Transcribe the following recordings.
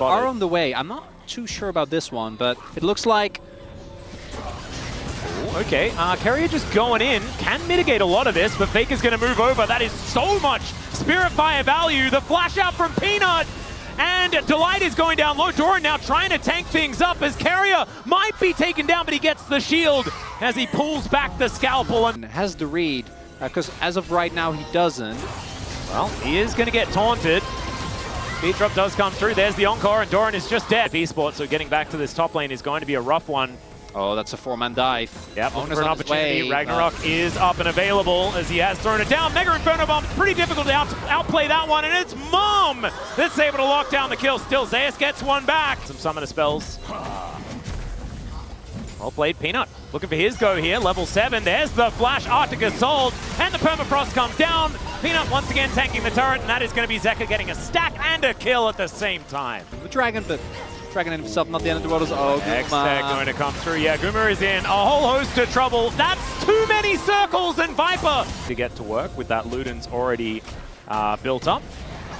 Are on the way. I'm not too sure about this one, but it looks like... Okay, Carrier just going in, can mitigate a lot of this, but Faker's going to move over. That is so much Spirit Fire value. The flash out from Peanut, and Delight is going down low. Doran now trying to tank things up as Carrier might be taken down, but he gets the shield as he pulls back the scalpel. And has the read, because as of right now, he doesn't. Well, he is going to get taunted. Beat drop does come through. There's the Encore, and Doran is just dead. Esports, so getting back to this top lane is going to be a rough one. Oh, that's a four-man dive. Yep, looking for an opportunity. Ragnarok is up and available as he has thrown it down. Mega Inferno Bomb, pretty difficult to outplay that one, and it's Mom that's able to lock down the kill. Still, Zeus gets one back. Some summoner spells. Well played, Peanut. Looking for his go here, level 7. There's the Flash Arctic Assault, and the Permafrost comes down. Peanut once again tanking the turret, and that is going to be Zeka getting a stack and a kill at the same time. The Dragon, but Dragon in himself, not the end of the world. Oh, X-Tech going to come through. Yeah, Guma is in a whole host of trouble. That's too many circles, and Viper to get to work with that Luden's already built up.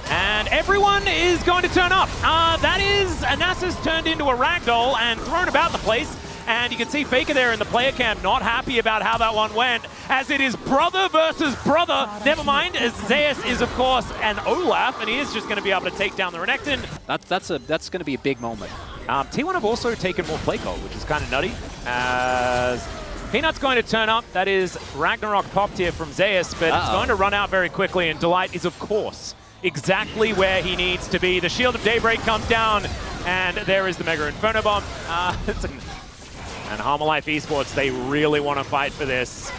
And everyone is going to turn up. That is, Anasa's turned into a ragdoll and thrown about the place. And you can see Faker there in the player camp, not happy about how that one went, as it is brother versus brother. Never mind, as Zeus is, of course, an Olaf, and he is just going to be able to take down the Renekton. That's going to be a big moment. T1 have also taken more play call, which is kind of nutty, as Peanut's going to turn up. That is Ragnarok popped here from Zeus, but it's going to run out very quickly, and Delight is, of course, exactly where he needs to be. The Shield of Daybreak comes down, and there is the Mega Inferno Bomb. And Harmalife Esports, they really want to fight for this.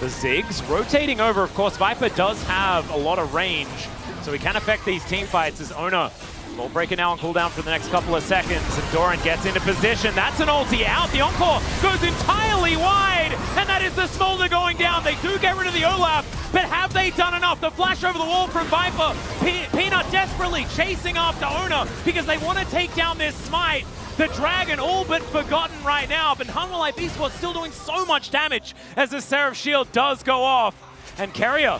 The Ziggs rotating over, of course. Viper does have a lot of range, so he can affect these team fights as Ona will break it now on cooldown for the next couple of seconds. And Doran gets into position. That's an ulti out. The Encore goes entirely wide, and that is the Smolder going down. They do get rid of the Olaf, but have they done enough? The flash over the wall from Viper. Peanut desperately chasing after Ona because they want to take down this Smite. The Dragon all but forgotten right now, but Harmalife Esports still doing so much damage as the Seraph Shield does go off. And Carrier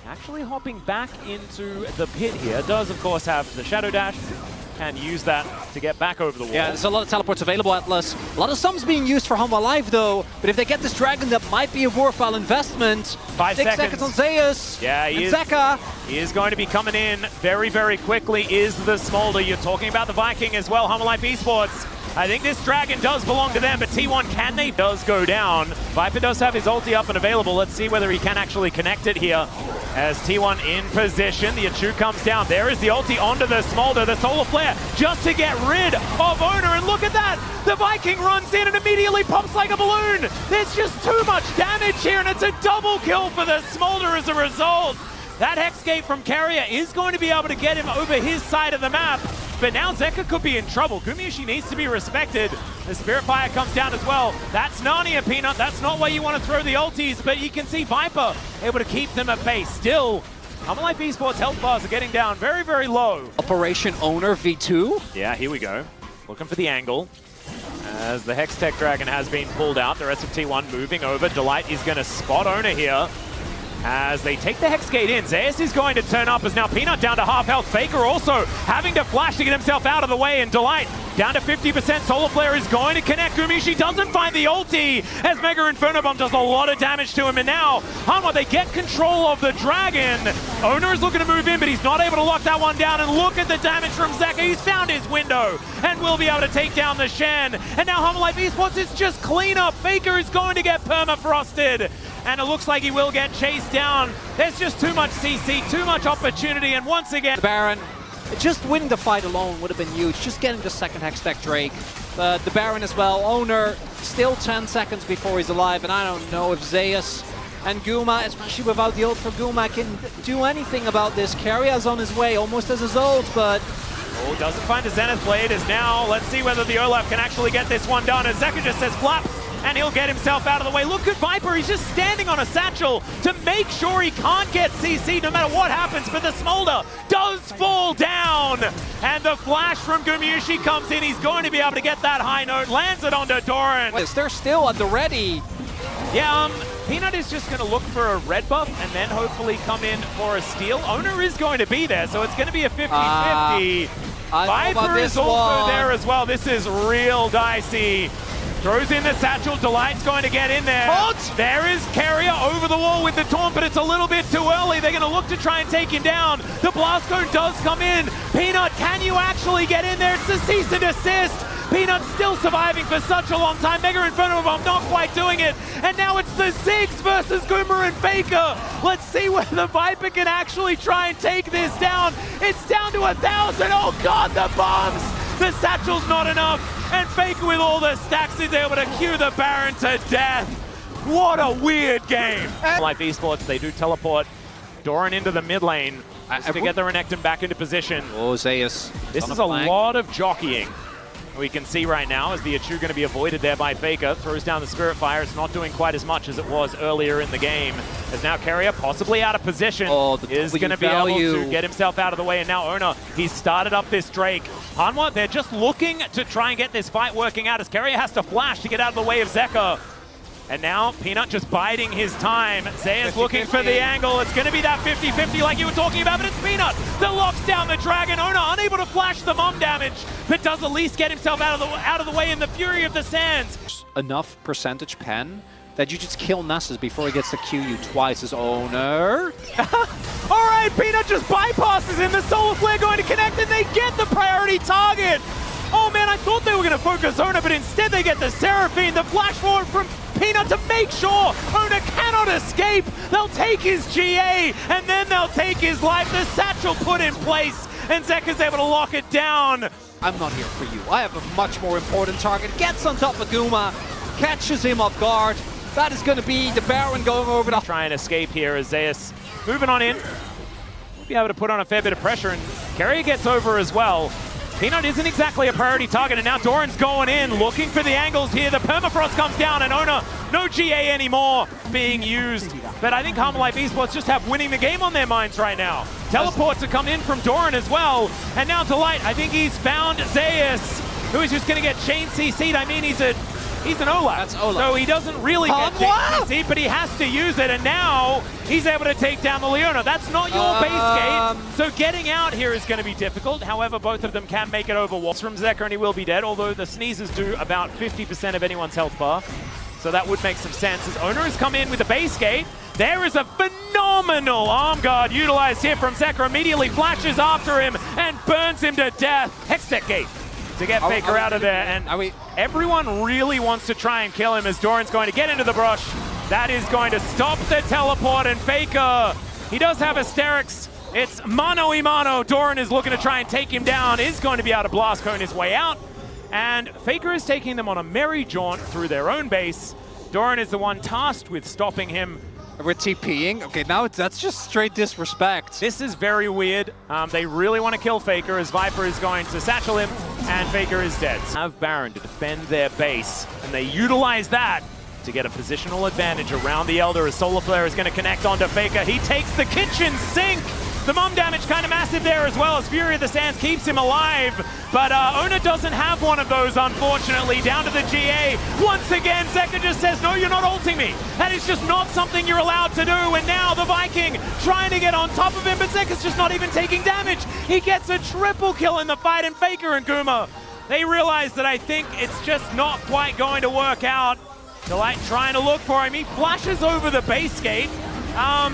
actually hopping back into the pit here. Does, of course, have the Shadow Dash and use that to get back over the wall. Yeah, there's a lot of teleports available, Atlas. A lot of sums being used for Harmalife, though. But if they get this Dragon, that might be a worthwhile investment. 5 6 seconds on Zeus. Yeah, Zeka. He is going to be coming in very, very quickly, is the Smolder. You're talking about the Viking as well, Harmalife Esports. I think this Dragon does belong to them, but T1, can they? Does go down. Viper does have his ulti up and available. Let's see whether he can actually connect it here. As T1 in position, the Achu comes down. There is the ulti onto the Smolder, the Solar Flare, just to get rid of Owner. And look at that! The Viking runs in and immediately pops like a balloon. There's just too much damage here, and it's a double kill for the Smolder as a result. That Hexgate from Carrier is going to be able to get him over his side of the map. But now Zeka could be in trouble. Gumayushi needs to be respected. The Spirit Fire comes down as well. That's Narnia, Peanut. That's not where you want to throw the ultis, but you can see Viper able to keep them at bay. Still, Harmalife Esports health bars are getting down very, very low. Operation Owner V2. Yeah, here we go. Looking for the angle. As the Hextech Dragon has been pulled out, the rest of T1 moving over. Delight is going to spot Owner here. As they take the Hexgate in, Zeus is going to turn up as now Peanut down to half health. Faker also having to flash to get himself out of the way, and Delight down to 50%. Solar Flare is going to connect. Gumayushi doesn't find the ulti as Mega Inferno Bomb does a lot of damage to him, and now Hanwha, they get control of the Dragon. Owner is looking to move in, but he's not able to lock that one down, and look at the damage from Zeka. He's found his window and will be able to take down the Shen. And now Harmalife Esports is just cleanup. Faker is going to get permafrosted, and it looks like he will get chased down. There's just too much CC, too much opportunity, and once again... The Baron, just winning the fight alone would have been huge. Just getting the second Hextech Drake. The Baron as well. Owner, still 10 seconds before he's alive, and I don't know if Zeus and Guma, especially without the ult for Guma, can do anything about this. Carrier's on his way, almost as his ult, but... Oh, doesn't find a Zenith Blade as now. Let's see whether the Olaf can actually get this one done, as Zeka just says flaps, and he'll get himself out of the way. Look at Viper, he's just standing on a satchel to make sure he can't get CC no matter what happens, but the Smolder does fall down. And the flash from Gumayushi comes in, he's going to be able to get that high note, lands it onto Doran. They're still at the ready. Yeah, Peanut is just going to look for a red buff and then hopefully come in for a steal. Owner is going to be there, so it's going to be a 50-50. Viper is also there as well. This is real dicey. Throws in the satchel. Delight's going to get in there. What? There is Carrier over the wall with the taunt, but it's a little bit too early. They're going to look to try and take him down. The blast cone does come in. Peanut, can you actually get in there? It's the cease and desist. Peanut still surviving for such a long time. Mega Inferno Bomb not quite doing it. And now it's the Ziggs versus Goomer and Faker. Let's see whether the Viper can actually try and take this down. It's down to 1,000. Oh God, the bombs. The satchel's not enough. And Faker with all the stacks is able to cue the Baron to death. What a weird game. Life Esports, they do teleport Doran into the mid lane to get the Renekton back into position. Oh, Zeus. This is a lot of jockeying. We can see right now as the Achu going to be avoided there by Faker. Throws down the Spirit Fire. It's not doing quite as much as it was earlier in the game. As now Carrier, possibly out of position, is going to be able to get himself out of the way. And now Ona, he's started up this Drake. Hanwha, they're just looking to try and get this fight working out as Carrier has to flash to get out of the way of Zeka. And now Peanut just biding his time. Zeus looking for the angle. It's going to be that 50-50 like you were talking about, but it's Peanut that locks down the Dragon. Ona unable to flash the mom damage, but does at least get himself out of the way in the fury of the sands. Enough percentage pen that you just kill Nessus before he gets to Q you twice as owner. All right, Peanut just bypasses him. The Solar Flare going to connect, and they get the priority target. Oh man, I thought they were going to focus Ona, but instead they get the Seraphine, the flash forward from Peanut to make sure Ona cannot escape. They'll take his GA, and then they'll take his life. The satchel put in place, and Zeka's able to lock it down. I'm not here for you. I have a much more important target. Gets on top of Guma, catches him off guard. That is going to be the Baron going over the... Try and escape here as Zeus moving on in. We'll be able to put on a fair bit of pressure, and Carrier gets over as well. Peanut isn't exactly a priority target, and now Doran's going in, looking for the angles here. The Permafrost comes down, and Ona, no GA anymore being used. But I think Life Esports just have winning the game on their minds right now. Teleport to come in from Doran as well. And now Delight, I think he's found Zeus, who is just going to get chain CC'd. I mean, he's an Olaf. That's Olaf. So he doesn't really get chain CC'd, but he has to use it. And now he's able to take down the Leona. That's not your base gate. So getting out here is going to be difficult. However, both of them can make it over walls from Zeka, and he will be dead. Although the sneezes do about 50% of anyone's health bar. So that would make some sense. As Owner has come in with the base gate, there is a phenomenal arm guard utilized here from Zeka. Immediately flashes after him and burns him to death. Hextech gate to get Faker out of there. And everyone really wants to try and kill him as Doran's going to get into the brush. That is going to stop the teleport, and Faker, he does have Asterix. It's mano y mano. Doran is looking to try and take him down, is going to be able to blast cone his way out. And Faker is taking them on a merry jaunt through their own base. Doran is the one tasked with stopping him. We're TPing. Okay, now that's just straight disrespect. This is very weird. They really want to kill Faker as Viper is going to satchel him, and Faker is dead. Have Baron to defend their base, and they utilize that to get a positional advantage around the Elder as Solar Flare is going to connect onto Faker. He takes the kitchen sink. The mom damage kind of massive there as well as Fury of the Sands keeps him alive. But Ona doesn't have one of those, unfortunately. Down to the GA. Once again, Zeka just says, no, you're not ulting me. That is just not something you're allowed to do. And now the Viking trying to get on top of him, but Zeka's just not even taking damage. He gets a triple kill in the fight, and Faker and Guma, they realize that I think it's just not quite going to work out. Delight trying to look for him. He flashes over the base gate.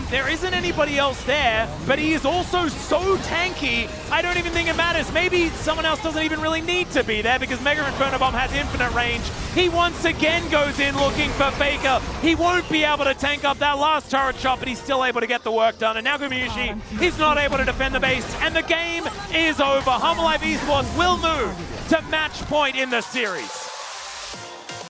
There isn't anybody else there, but he is also so tanky, I don't even think it matters. Maybe someone else doesn't even really need to be there because Mega Inferno Bomb has infinite range. He once again goes in looking for Faker. He won't be able to tank up that last turret shot, but he's still able to get the work done. And now Gumayushi is not able to defend the base, and the game is over. Life Esports will move to match point in the series.